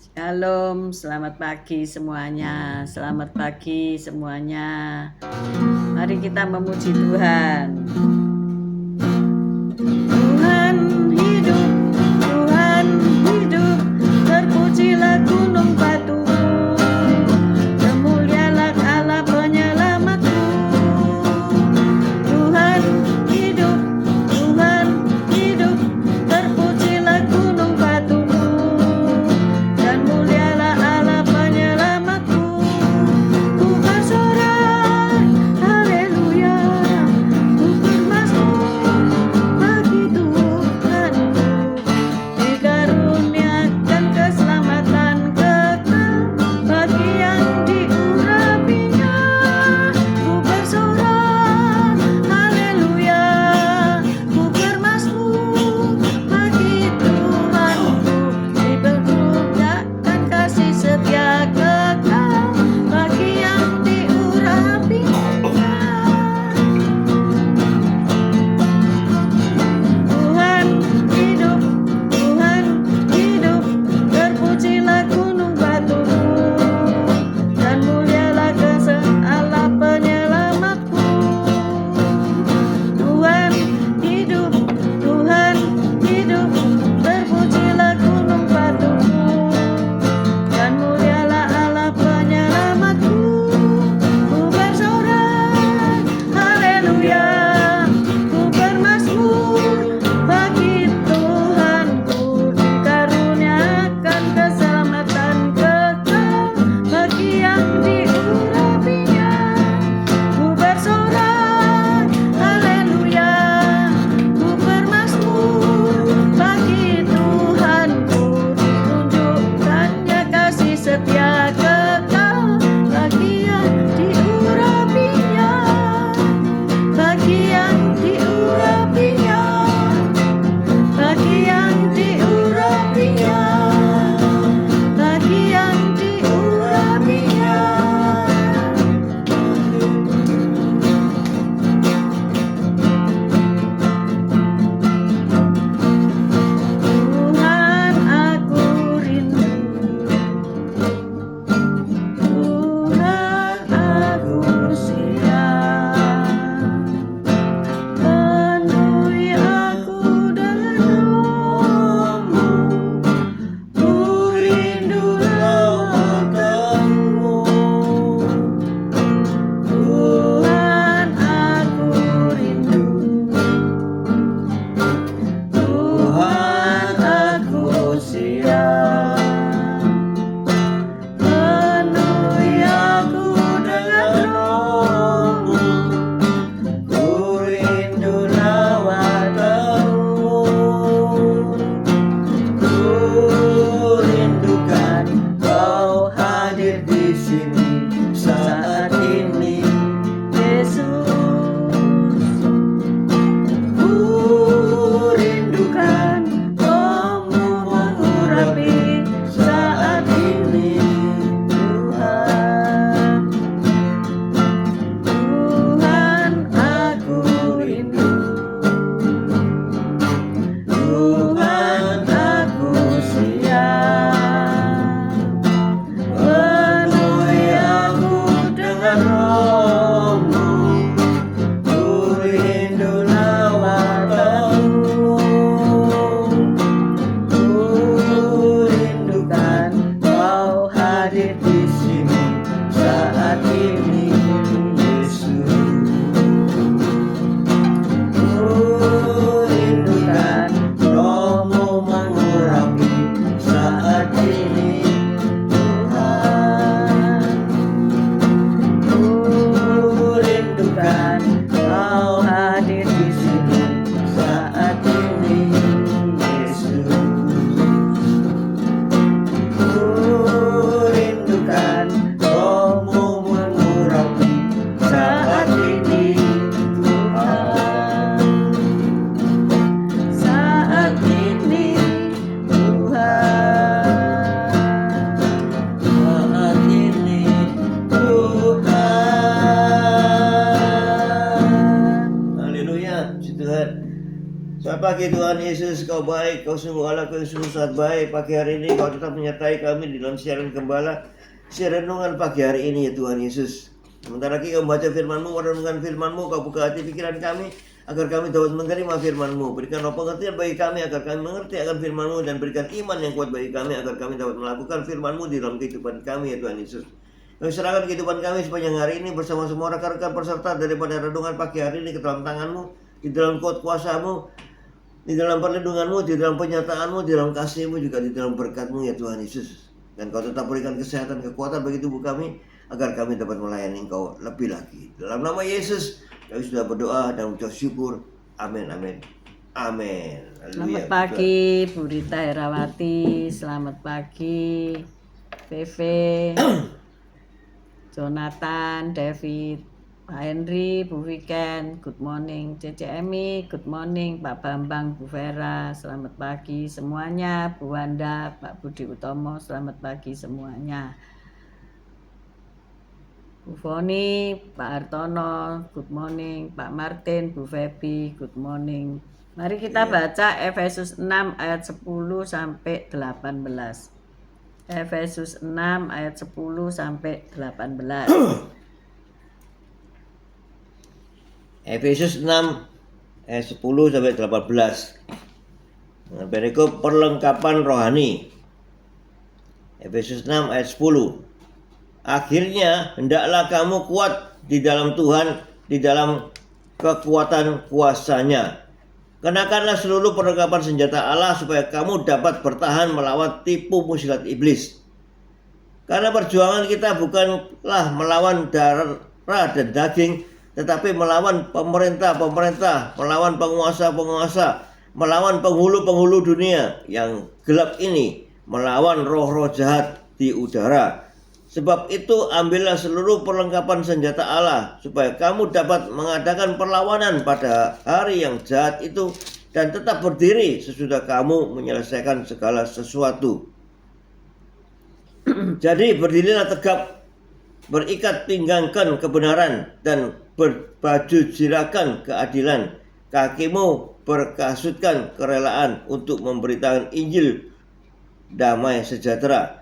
Shalom, selamat pagi semuanya. Selamat pagi semuanya. Mari kita memuji Tuhan. Tuhan hidup, Tuhan hidup, terpujilah gunung batu. Kemulialah Allah penyelamatku. Tuhan hidup, Tuhan hidup, terpujilah gunung batuku. Dan mulialah Allah penyelamatku. Ku bersorak, haleluya. Ku pagi Tuhan Yesus, Kau baik, Kau sungguh Allah, Kau sungguh sangat baik. Pagi hari ini Kau tetap menyertai kami di dalam siaran gembala, siaran renungan pagi hari ini ya Tuhan Yesus. Sementara lagi Kau membaca firman-Mu, merenungkan firman-Mu, Kau buka hati pikiran kami agar kami dapat menerima firman-Mu. Berikan roh pengertian bagi kami agar kami mengerti akan firman-Mu, dan berikan iman yang kuat bagi kami agar kami dapat melakukan firman-Mu di dalam kehidupan kami ya Tuhan Yesus. Kami serahkan kehidupan kami sepanjang hari ini bersama semua rekan-rekan peserta daripada renungan pagi hari ini ke dalam tangan-Mu, di dalam kuasa-Mu, di dalam perlindungan-Mu, di dalam penyertaan-Mu, di dalam kasih-Mu, juga di dalam berkat-Mu ya Tuhan Yesus. Dan Kau tetap berikan kesehatan, kekuatan bagi tubuh kami agar kami dapat melayani Engkau lebih lagi. Dalam nama Yesus kami sudah berdoa dan ucap syukur. Amin, amin, amin. Selamat pagi Bu Rita Herawati, selamat pagi Veve, Jonathan, David, Pak Henry, Bu Weekend, good morning. Cece Emi, good morning. Pak Bambang, Bu Vera, selamat pagi semuanya. Bu Wanda, Pak Budi Utomo, selamat pagi semuanya. Bu Foni, Pak Hartono, good morning. Pak Martin, Bu Febi, good morning. Mari kita baca Efesus 6 ayat 10 sampai 18. Efesus 6 ayat 10 sampai 18. Efesus 6 ayat 10 sampai 18. Berikut perlengkapan rohani. Efesus 6 ayat 10. Akhirnya hendaklah kamu kuat di dalam Tuhan, di dalam kekuatan kuasa-Nya. Kenakanlah seluruh perlengkapan senjata Allah supaya kamu dapat bertahan melawan tipu muslihat iblis. Karena perjuangan kita bukanlah melawan darah dan daging, tetapi melawan pemerintah-pemerintah, melawan penguasa-penguasa, melawan penghulu-penghulu dunia yang gelap ini, melawan roh-roh jahat di udara. Sebab itu ambillah seluruh perlengkapan senjata Allah supaya kamu dapat mengadakan perlawanan pada hari yang jahat itu dan tetap berdiri sesudah kamu menyelesaikan segala sesuatu. Jadi berdirilah tegap, berikat pinggangkan kebenaran dan berbaju jirakan keadilan. Kakimu berkasutkan kerelaan untuk memberitakan Injil damai sejahtera.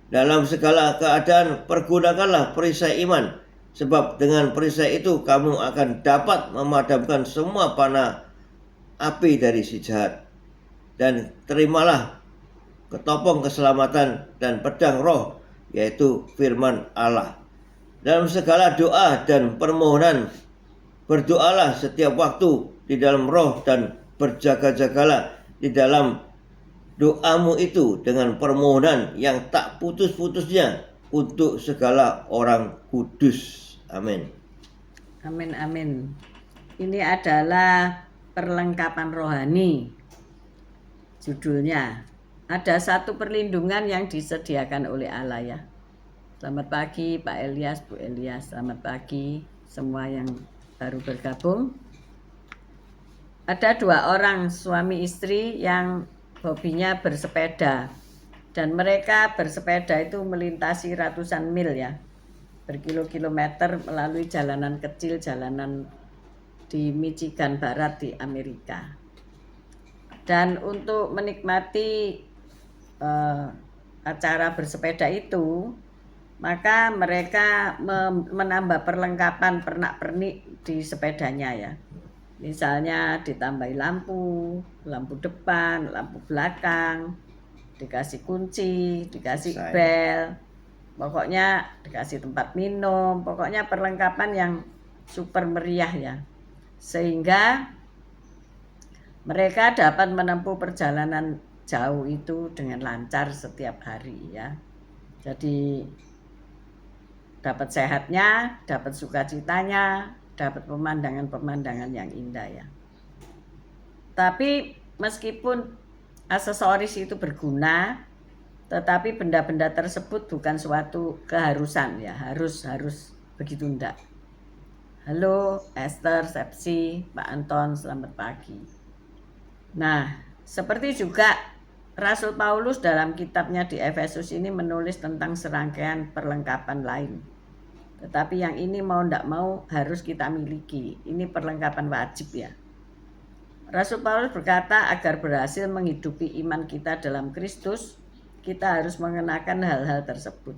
Dalam segala keadaan pergunakanlah perisai iman, sebab dengan perisai itu kamu akan dapat memadamkan semua panah api dari si jahat. Dan terimalah ketopong keselamatan dan pedang roh, yaitu firman Allah. Dalam segala doa dan permohonan berdoalah setiap waktu di dalam roh, dan berjaga-jagalah di dalam doamu itu dengan permohonan yang tak putus-putusnya untuk segala orang kudus. Amin. Amin, amin. Ini adalah perlengkapan rohani. Judulnya. Ada satu perlindungan yang disediakan oleh Allah ya. Selamat pagi Pak Elias, Bu Elias. Selamat pagi semua yang baru bergabung. Ada 2 orang suami istri yang hobinya bersepeda, dan mereka bersepeda itu melintasi ratusan mil ya, berkilo-kilometer melalui jalanan kecil, jalanan di Michigan Barat di Amerika. Dan untuk menikmati acara bersepeda itu, maka mereka menambah perlengkapan pernak-pernik di sepedanya ya. Misalnya ditambahi lampu depan, lampu belakang, dikasih kunci, dikasih bel, pokoknya dikasih tempat minum, pokoknya perlengkapan yang super meriah ya. Sehingga mereka dapat menempuh perjalanan jauh itu dengan lancar setiap hari ya. Jadi dapat sehatnya, dapat sukacitanya, dapat pemandangan-pemandangan yang indah ya. Tapi meskipun aksesoris itu berguna, tetapi benda-benda tersebut bukan suatu keharusan ya, harus begitu enggak. Halo Esther, Sepsi, Pak Anton, selamat pagi. Nah, seperti juga Rasul Paulus dalam kitabnya di Efesus ini menulis tentang serangkaian perlengkapan lain. Tetapi yang ini mau ndak mau harus kita miliki. Ini perlengkapan wajib ya. Rasul Paulus berkata, agar berhasil menghidupi iman kita dalam Kristus, kita harus mengenakan hal-hal tersebut.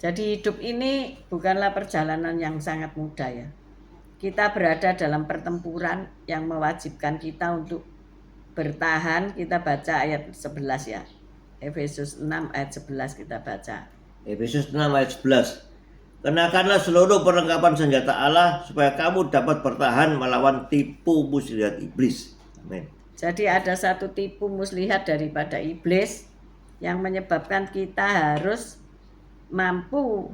Jadi hidup ini bukanlah perjalanan yang sangat mudah ya. Kita berada dalam pertempuran yang mewajibkan kita untuk bertahan. Kita baca ayat 11 ya. Efesus 6 ayat 11 kita baca. Efesus 6 ayat 11. Kenakanlah seluruh perlengkapan senjata Allah supaya kamu dapat bertahan melawan tipu muslihat iblis. Amin. Jadi ada satu tipu muslihat daripada iblis yang menyebabkan kita harus mampu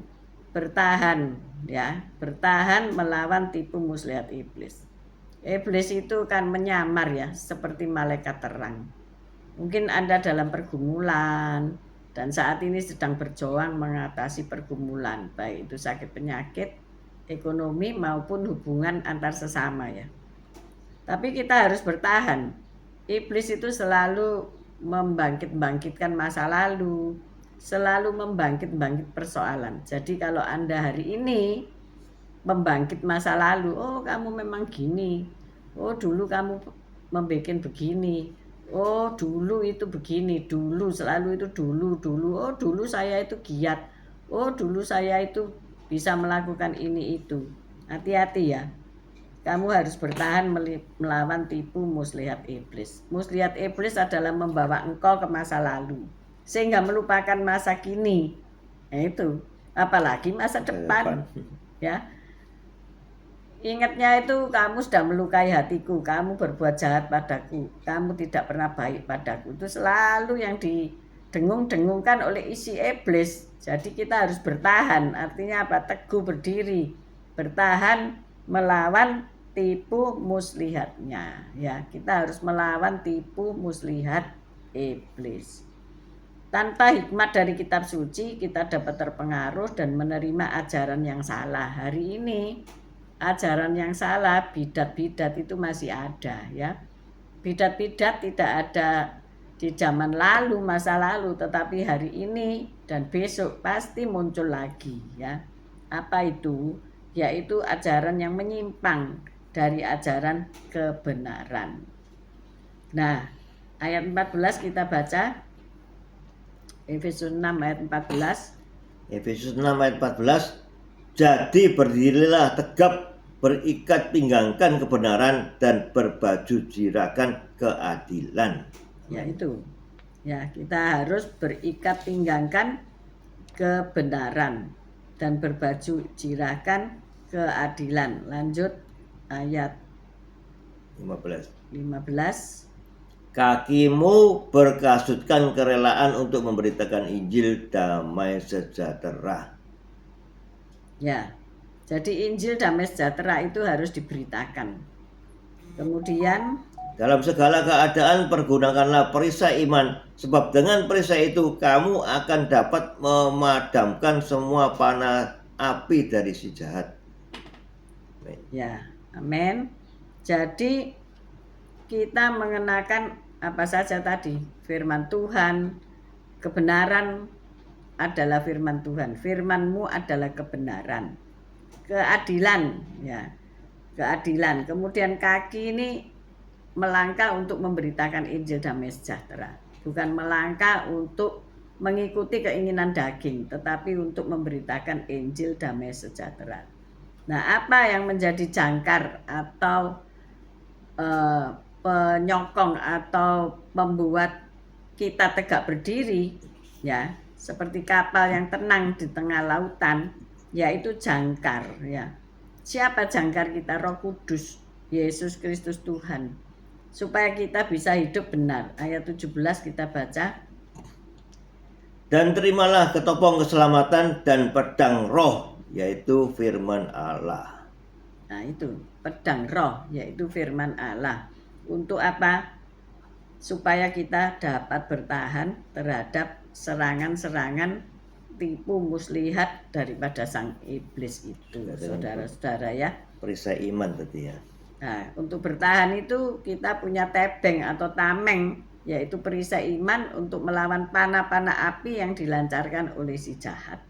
bertahan ya, bertahan melawan tipu muslihat iblis. Iblis itu kan menyamar ya, seperti malaikat terang. Mungkin Anda dalam pergumulan dan saat ini sedang berjuang mengatasi pergumulan, baik itu sakit penyakit, ekonomi maupun hubungan antar sesama ya. Tapi kita harus bertahan. Iblis itu selalu membangkit-bangkitkan masa lalu, selalu membangkit-bangkit persoalan. Jadi kalau Anda hari ini membangkit masa lalu, oh kamu memang gini, oh dulu kamu membuat begini, oh dulu itu begini, dulu selalu itu dulu, oh dulu saya itu giat, oh dulu saya itu bisa melakukan ini itu. Hati-hati ya. Kamu harus bertahan melawan tipu muslihat iblis. Muslihat iblis adalah membawa engkau ke masa lalu sehingga melupakan masa kini. Nah, itu apalagi masa depan. Ya. Ingatnya itu kamu sudah melukai hatiku, kamu berbuat jahat padaku, kamu tidak pernah baik padaku. Itu selalu yang didengung-dengungkan oleh isi iblis. Jadi kita harus bertahan. Artinya apa? Teguh berdiri, bertahan melawan tipu muslihatnya ya. Kita harus melawan tipu muslihat iblis. Tanpa hikmat dari kitab suci kita dapat terpengaruh dan menerima ajaran yang salah. Hari ini ajaran yang salah, bidat-bidat itu masih ada ya. Bidat-bidat tidak ada di zaman lalu, masa lalu, tetapi hari ini dan besok pasti muncul lagi ya. Apa itu? Yaitu ajaran yang menyimpang dari ajaran kebenaran. Nah, ayat 14 kita baca. Efesus 6 ayat 14. Efesus 6 ayat 14. Jadi berdirilah tegap, berikat pinggangkan kebenaran dan berbaju jirakan keadilan. Ya itu. Ya, kita harus berikat pinggangkan kebenaran dan berbaju jirakan keadilan. Lanjut ayat 15. Kakimu berkasutkan kerelaan untuk memberitakan Injil damai sejahtera. Ya, jadi Injil damai sejahtera itu harus diberitakan. Kemudian dalam segala keadaan pergunakanlah perisai iman, sebab dengan perisai itu kamu akan dapat memadamkan semua panah api dari si jahat. Amen. Ya, amin. Jadi kita mengenakan apa saja tadi, firman Tuhan, kebenaran adalah firman Tuhan, firman-Mu adalah kebenaran, keadilan ya, keadilan. Kemudian kaki ini melangkah untuk memberitakan Injil damai sejahtera, bukan melangkah untuk mengikuti keinginan daging, tetapi untuk memberitakan Injil damai sejahtera. Nah, apa yang menjadi jangkar atau penyokong atau membuat kita tegak berdiri ya, seperti kapal yang tenang di tengah lautan, yaitu jangkar ya. Siapa jangkar kita? Roh Kudus, Yesus Kristus Tuhan, supaya kita bisa hidup benar. Ayat 17 kita baca. Dan terimalah ketopong keselamatan dan pedang roh, yaitu firman Allah. Nah itu, pedang roh, yaitu firman Allah. Untuk apa? Supaya kita dapat bertahan terhadap serangan-serangan tipu muslihat daripada sang iblis itu, saudara-saudara ya. Perisai iman tadi ya. Nah, untuk bertahan itu kita punya tebeng atau tameng, yaitu perisai iman untuk melawan panah-panah api yang dilancarkan oleh si jahat.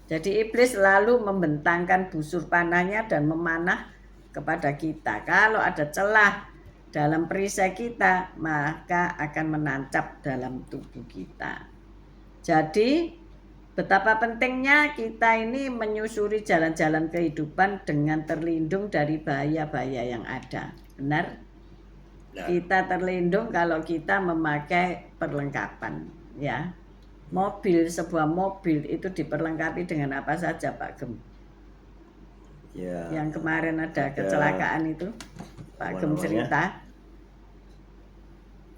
Jadi iblis selalu membentangkan busur panahnya dan memanah kepada kita. Kalau ada celah dalam perisai kita, maka akan menancap dalam tubuh kita. Jadi betapa pentingnya kita ini menyusuri jalan-jalan kehidupan dengan terlindung dari bahaya-bahaya yang ada. Benar? Nah, Kita terlindung kalau kita memakai perlengkapan, ya. Sebuah mobil itu diperlengkapi dengan apa saja, Pak Gem? ya, Yang kemarin ada ada kecelakaan itu, Pak apa Gem namanya? cerita.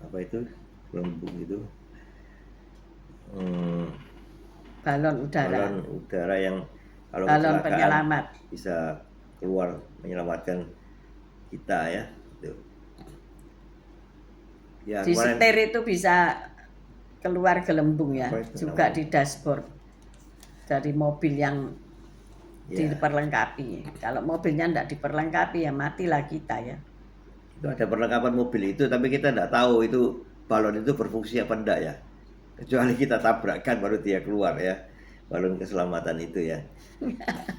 Apa itu? Gelembung itu. Hmm, Balon udara, balon udara yang kalau balon kecelakaan penyelamat. bisa keluar menyelamatkan kita ya. Itu. Ya, Di kemarin setir itu bisa keluar gelembung ya, Apa itu juga namanya? di dashboard dari mobil yang ya, diperlengkapi. Kalau mobilnya tidak diperlengkapi ya matilah kita ya. itu ada perlengkapan mobil itu, tapi kita tidak tahu itu balon itu berfungsi apa enggak ya. Kecuali kita tabrakkan baru dia keluar ya, balon keselamatan itu ya.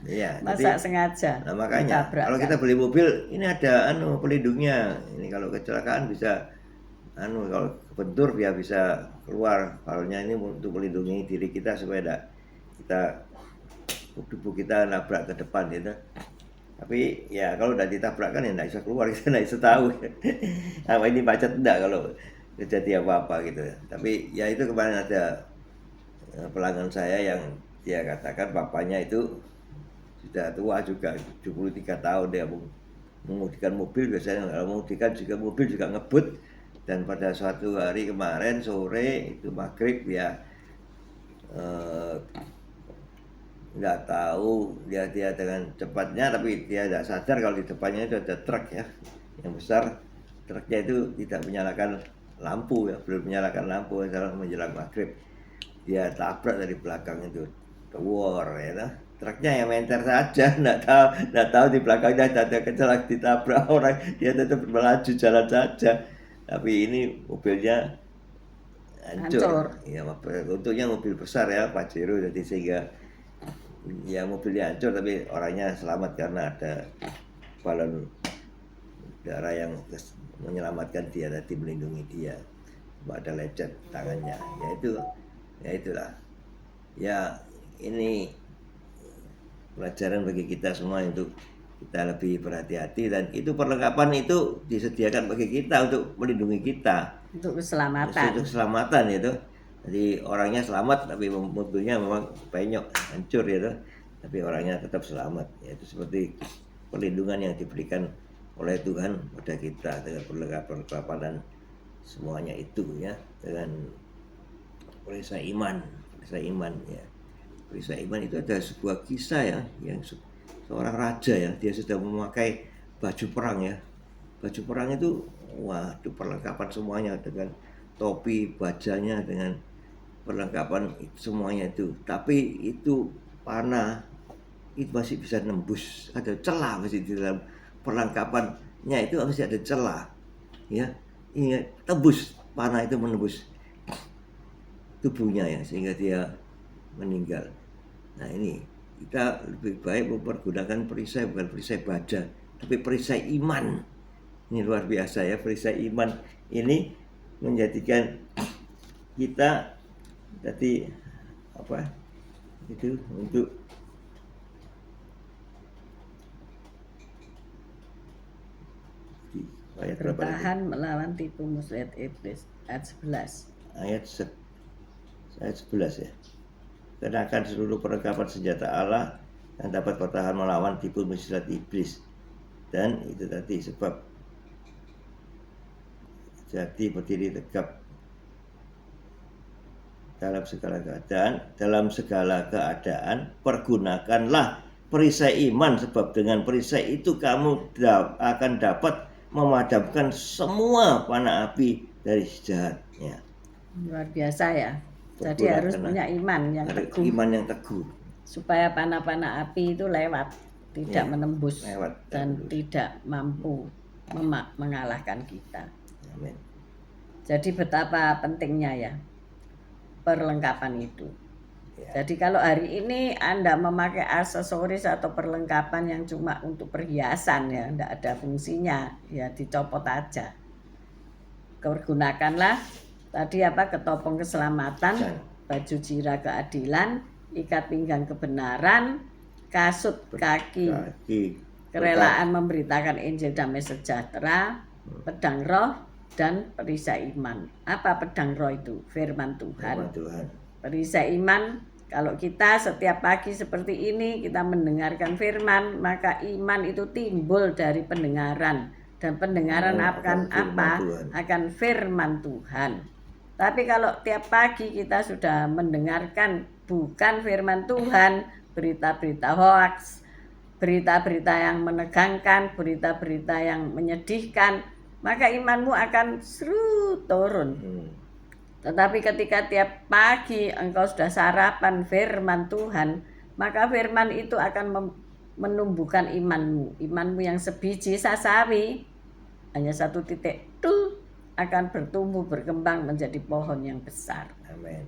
Iya, Masa jadi sengaja nah makanya kalau ditabrakkan. kita beli mobil ini ada pelindungnya. Ini kalau kecelakaan bisa kalau kebentur dia bisa keluar balonnya ini untuk melindungi diri kita supaya tidak kita tubuh kita nabrak ke depan gitu. Tapi ya kalau udah ditabrakkan ya nggak bisa keluar, kita nggak bisa tahu apa ini macet enggak kalau terjadi apa-apa gitu. Tapi ya itu kemarin ada pelanggan saya yang dia katakan bapaknya itu sudah tua juga 73 tahun dia mengemudikan mobil, biasanya kalau mengemudikan juga mobil juga ngebut, dan pada suatu hari kemarin sore itu maghrib dia nggak tahu dia dengan cepatnya, tapi dia tidak sadar kalau di depannya itu ada truk ya yang besar. Truknya itu tidak menyalakan lampu ya, belum menyalakan lampu menjelang maghrib. Dia tabrak dari belakang itu, war ya. Truknya yang menter saja, nggak tahu di belakangnya ada kecelakaan, ditabrak orang, dia tetap melaju jalan saja. Tapi ini mobilnya hancur. Ya, untungnya mobil besar ya, Pajero, jadi sehingga ya mobilnya hancur tapi orangnya selamat karena ada balon udara yang menyelamatkan dia, tadi melindungi dia. Ada lecet tangannya, ya itulah ya, ini pelajaran bagi kita semua untuk kita lebih berhati-hati, dan itu perlengkapan itu disediakan bagi kita untuk melindungi kita, Untuk keselamatan. untuk keselamatan itu. Jadi orangnya selamat tapi mobilnya memang penyok hancur ya, tapi orangnya tetap selamat. Ya, itu seperti perlindungan yang diberikan oleh Tuhan pada kita dengan perlengkapan dan semuanya itu ya, dengan perisai iman ya. Perisai iman itu ada sebuah kisah ya, yang seorang raja ya, dia sudah memakai baju perang ya. Baju perang itu waduh, perlengkapan semuanya dengan topi, bajanya, dengan perlengkapan semuanya itu. Tapi itu panah itu masih bisa nembus, ada celah masih di dalam perlengkapannya, itu masih ada celah ya. Ini tembus, panah itu menembus tubuhnya ya, sehingga dia meninggal. Nah ini kita lebih baik mempergunakan perisai, bukan perisai baja tapi perisai iman. Ini luar biasa ya, perisai iman ini menjadikan kita tadi apa itu untuk ayat berapa tadi? Bertahan melawan tipu muslihat iblis, ayat 11. Ayat 11 ya. Kenakan seluruh perlengkapan senjata Allah yang dapat bertahan melawan tipu muslihat iblis. Dan itu tadi, sebab jadi berdiri tegap dalam segala keadaan pergunakanlah perisai iman, sebab dengan perisai itu kamu akan dapat memadamkan semua panah api dari jahatnya. Luar biasa ya. Jadi harus punya iman yang teguh. Iman yang teguh. Supaya panah-panah api itu lewat, tidak menembus dan menembus. tidak mampu mengalahkan kita. Amin. Jadi betapa pentingnya ya perlengkapan itu. Ya. Jadi kalau hari ini Anda memakai aksesoris atau perlengkapan yang cuma untuk perhiasan ya, tidak ada fungsinya, ya dicopot aja. Pergunakanlah tadi apa, ketopong keselamatan, Dan baju jira keadilan, ikat pinggang kebenaran, kasut kaki kaki kerelaan memberitakan Injil damai sejahtera, pedang roh dan perisai iman. Apa pedang roh itu? Firman firman Tuhan. Tuhan. Perisai iman, kalau kita setiap pagi seperti ini kita mendengarkan firman, maka iman itu timbul dari pendengaran. Dan pendengaran akan apa? Akan firman Tuhan. Tapi kalau tiap pagi kita sudah mendengarkan bukan firman Tuhan, berita-berita hoax, berita-berita yang menegangkan, berita-berita yang menyedihkan, maka imanmu akan turun. Tetapi ketika tiap pagi engkau sudah sarapan firman Tuhan, maka firman itu akan menumbuhkan imanmu. Imanmu yang sebiji sasawi, hanya satu titik, akan bertumbuh berkembang menjadi pohon yang besar. Amin.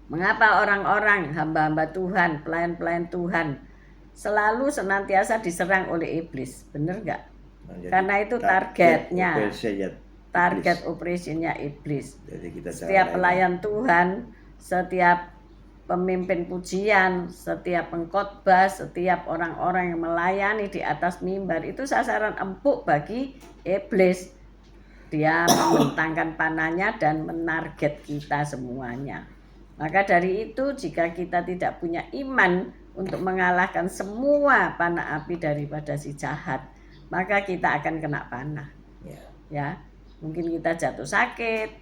Mengapa orang-orang hamba-hamba Tuhan, pelayan-pelayan Tuhan selalu senantiasa diserang oleh iblis? Bener nggak? Karena itu targetnya, target operasinya iblis. Jadi kita setiap pelayan Tuhan, setiap pemimpin pujian, setiap pengkhotbah, setiap orang-orang yang melayani di atas mimbar itu sasaran empuk bagi iblis. Dia membentangkan panahnya dan menarget kita semuanya. Maka dari itu jika kita tidak punya iman untuk mengalahkan semua panah api daripada si jahat, maka kita akan kena panah. Ya, mungkin kita jatuh sakit,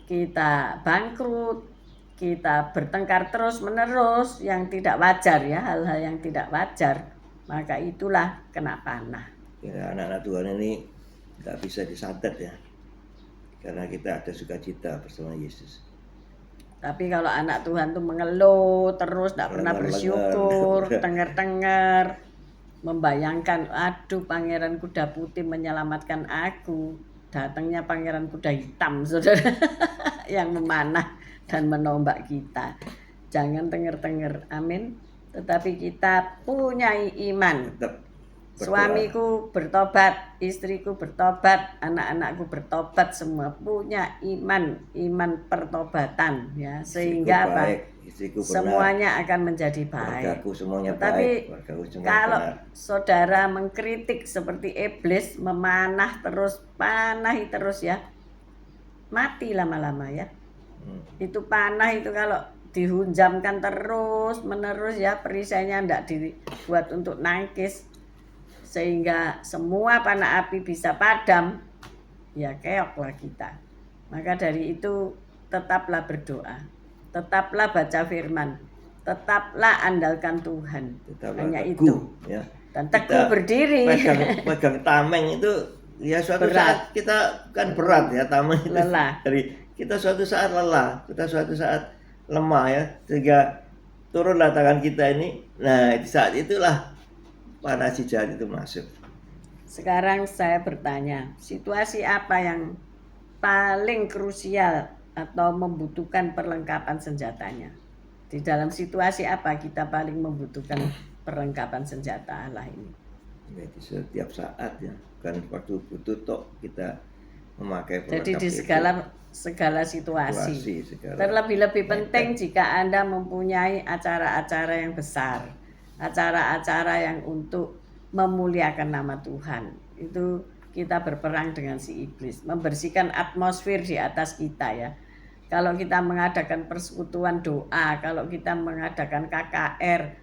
kita bangkrut, kita bertengkar terus menerus yang tidak wajar ya, hal-hal yang tidak wajar, maka itulah kena panah. Ya, anak-anak Tuhan ini nggak bisa disantet ya, karena kita ada sukacita bersama Yesus. Tapi kalau anak Tuhan tuh mengeluh terus, tidak pernah bersyukur, tenger-tenger, membayangkan, aduh pangeran kuda putih menyelamatkan aku, datangnya pangeran kuda hitam, saudara, yang memanah dan menombak kita. Jangan tenger-tenger, amin. Tetapi kita punya iman. Suamiku bertobat, istriku bertobat, anak-anakku bertobat, semua punya iman pertobatan ya, sehingga apa? Semuanya akan menjadi baik. Tapi kalau saudara mengkritik seperti iblis, memanah terus, panahi terus ya, mati lama-lama ya. Itu panah itu kalau dihunjamkan terus menerus ya, perisainya tidak dibuat untuk nangkis, sehingga semua panah api bisa padam, ya keoklah kita. Maka dari itu tetaplah berdoa, tetaplah baca firman, tetaplah andalkan Tuhan. Hanya teguh, itu ya. Dan teguh berdiri. Pegang tameng itu ya suatu saat kita kan berat ya, tameng itu lelah. Dari kita suatu saat lelah, kita suatu saat lemah ya, sehingga turunlah tangan kita ini. Nah di saat itulah panah si jahat itu masuk. Sekarang saya bertanya, situasi apa yang paling krusial atau membutuhkan perlengkapan senjatanya? Di dalam situasi apa kita paling membutuhkan perlengkapan senjata Allah ini? Jadi setiap saat ya, bukan waktu butuh tok kita memakai perlengkapan. Jadi di segala situasi. Terlebih-lebih penting jika Anda mempunyai acara-acara yang besar, acara-acara yang untuk memuliakan nama Tuhan. Itu kita berperang dengan si iblis, membersihkan atmosfer di atas kita ya. Kalau kita mengadakan persekutuan doa, kalau kita mengadakan KKR,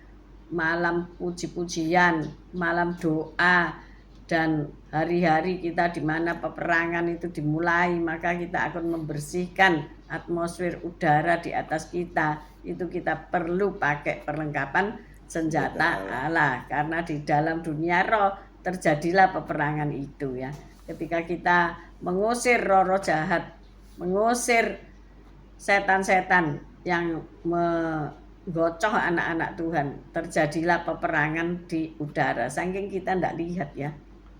malam puji-pujian, malam doa, dan hari-hari kita di mana peperangan itu dimulai, maka kita akan membersihkan atmosfer udara di atas kita. Itu kita perlu pakai perlengkapan senjata Allah, karena di dalam dunia roh terjadilah peperangan itu ya. Ketika kita mengusir roh-roh jahat, mengusir setan-setan yang menggocoh anak-anak Tuhan, terjadilah peperangan di udara, saking kita tidak lihat ya.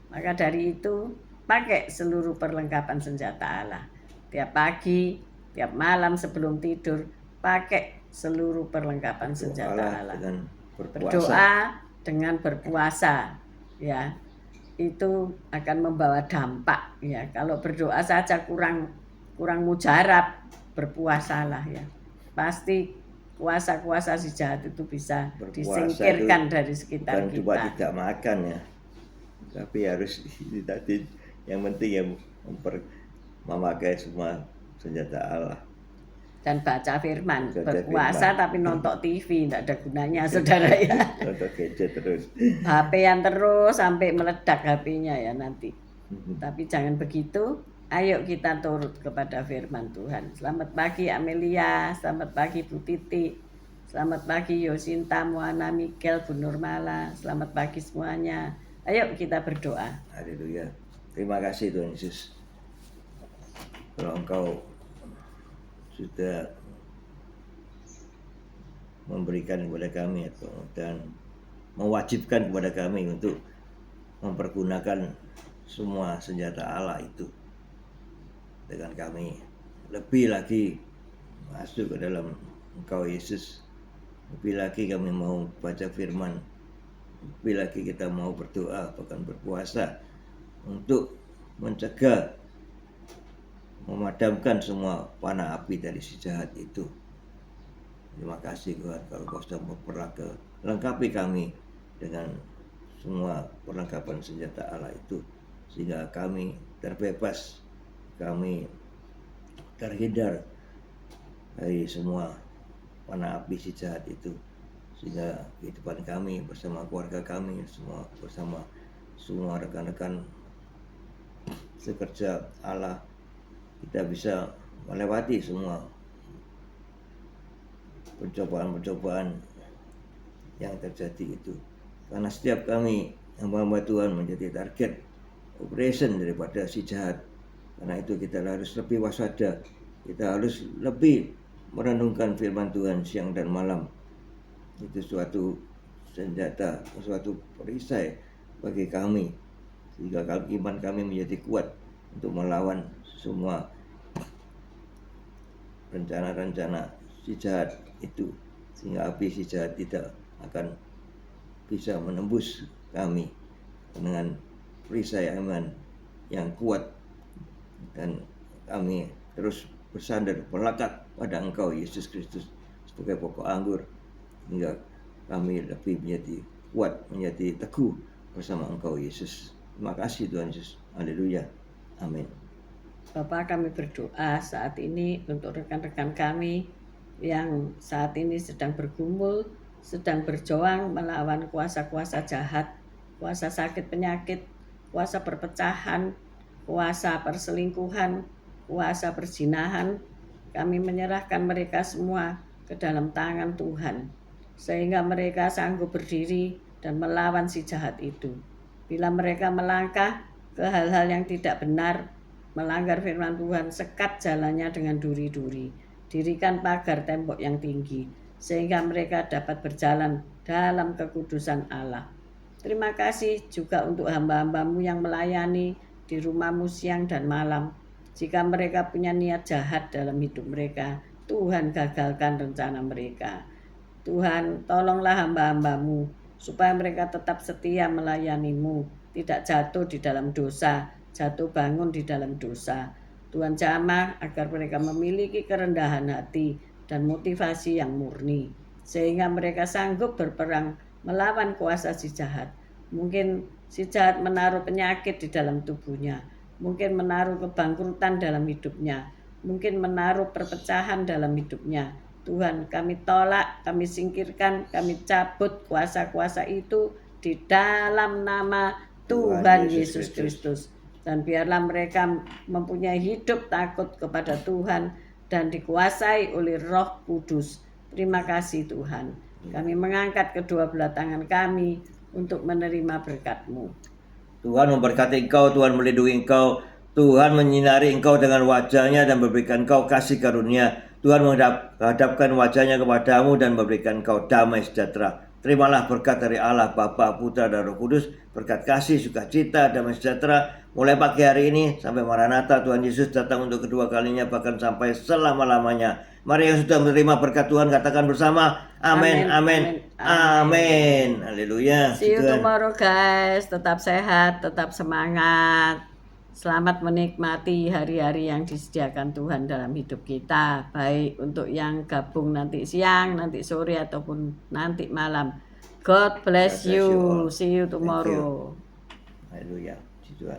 Maka dari itu pakai seluruh perlengkapan senjata Allah. Tiap pagi, tiap malam sebelum tidur, pakai seluruh perlengkapan senjata Allah. Berdoa dengan berpuasa ya, itu akan membawa dampak ya. Kalau berdoa saja kurang kurang mujarab, berpuasalah ya. Pasti kuasa-kuasa si jahat itu bisa Berpuasa disingkirkan itu dari sekitar bukan cuma kita. tidak makan ya, tapi harus ini tadi yang penting ya memakai semua senjata Allah. Dan baca firman, Baca berpuasa firman. tapi nonton TV tidak ada gunanya saudara ya. Nonton gadget terus. HP-an terus sampai meledak HP-nya ya nanti. Tapi jangan begitu. Ayo kita turut kepada firman Tuhan. Selamat pagi Amelia, selamat pagi Bu Titi, selamat pagi Yosinta, Moana, Mikel, Bu Nurmala, selamat pagi semuanya. Ayo kita berdoa. Haleluya. Terima kasih Tuhan Yesus. Kalau Engkau sudah memberikan kepada kami dan mewajibkan kepada kami untuk mempergunakan semua senjata Allah itu, dengan kami lebih lagi masuk ke dalam Engkau Yesus, lebih lagi kami mau baca firman, lebih lagi kita mau berdoa bahkan berpuasa untuk mencegah, memadamkan semua panah api dari si jahat itu. Terima kasih Tuhan kalau Kau sudah lengkapi kami dengan semua perlengkapan senjata Allah itu, sehingga kami terbebas, kami terhindar dari semua panah api si jahat itu, sehingga kehidupan kami bersama keluarga kami, semua bersama semua rekan-rekan sekerja Allah, kita bisa melewati semua pencobaan-pencobaan yang terjadi itu. Karena setiap kami hamba-hamba Tuhan menjadi target operation daripada si jahat. Karena itu kita harus lebih waspada, kita harus lebih merenungkan firman Tuhan siang dan malam. Itu suatu senjata, suatu perisai bagi kami, sehingga iman kami menjadi kuat untuk melawan semua rencana-rencana si jahat itu, sehingga api si jahat tidak akan bisa menembus kami dengan perisai iman yang kuat, dan kami terus bersandar melekat pada Engkau Yesus Kristus sebagai pokok anggur, hingga kami lebih menjadi kuat, menjadi teguh bersama Engkau Yesus. Terima kasih Tuhan Yesus. Haleluya. Amin. Bapak, kami berdoa saat ini untuk rekan-rekan kami yang saat ini sedang bergumul, sedang berjuang melawan kuasa-kuasa jahat, kuasa sakit penyakit, kuasa perpecahan, kuasa perselingkuhan, kuasa perzinahan. Kami menyerahkan mereka semua ke dalam tangan Tuhan, sehingga mereka sanggup berdiri dan melawan si jahat itu. Bila mereka melangkah ke hal-hal yang tidak benar, melanggar firman Tuhan, sekat jalannya dengan duri-duri, dirikan pagar tembok yang tinggi, sehingga mereka dapat berjalan dalam kekudusan Allah. Terima kasih juga untuk hamba-hambamu yang melayani di rumahmu siang dan malam. Jika mereka punya niat jahat dalam hidup mereka, Tuhan gagalkan rencana mereka. Tuhan, tolonglah hamba-hambamu supaya mereka tetap setia melayanimu, tidak jatuh di dalam dosa, jatuh bangun di dalam dosa. Tuhan jamah agar mereka memiliki kerendahan hati dan motivasi yang murni, sehingga mereka sanggup berperang melawan kuasa si jahat. Mungkin si jahat menaruh penyakit di dalam tubuhnya, mungkin menaruh kebangkrutan dalam hidupnya, mungkin menaruh perpecahan dalam hidupnya. Tuhan, kami tolak, kami singkirkan, kami cabut kuasa-kuasa itu di dalam nama Tuhan Yesus Kristus. Dan biarlah mereka mempunyai hidup takut kepada Tuhan dan dikuasai oleh Roh Kudus. Terima kasih Tuhan. Kami mengangkat kedua belah tangan kami untuk menerima berkat-Mu. Tuhan memberkati engkau, Tuhan melindungi engkau, Tuhan menyinari engkau dengan wajahnya dan memberikan engkau kasih karunia. Tuhan menghadapkan wajahnya kepadamu dan memberikan engkau damai sejahtera. Terimalah berkat dari Allah, Bapa, Putra, dan Roh Kudus, berkat kasih, sukacita, damai sejahtera, mulai pagi hari ini sampai Maranatha Tuhan Yesus datang untuk kedua kalinya, bahkan sampai selama-lamanya. Mari yang sudah menerima berkat Tuhan katakan bersama, amin, amin, amin. Haleluya. See you tomorrow guys, tetap sehat, tetap semangat. Selamat menikmati hari-hari yang disediakan Tuhan dalam hidup kita, baik untuk yang gabung nanti siang, nanti sore, ataupun nanti malam. God bless God bless you all. you. See you Thank you. tomorrow. Haleluya. Puji Tuhan.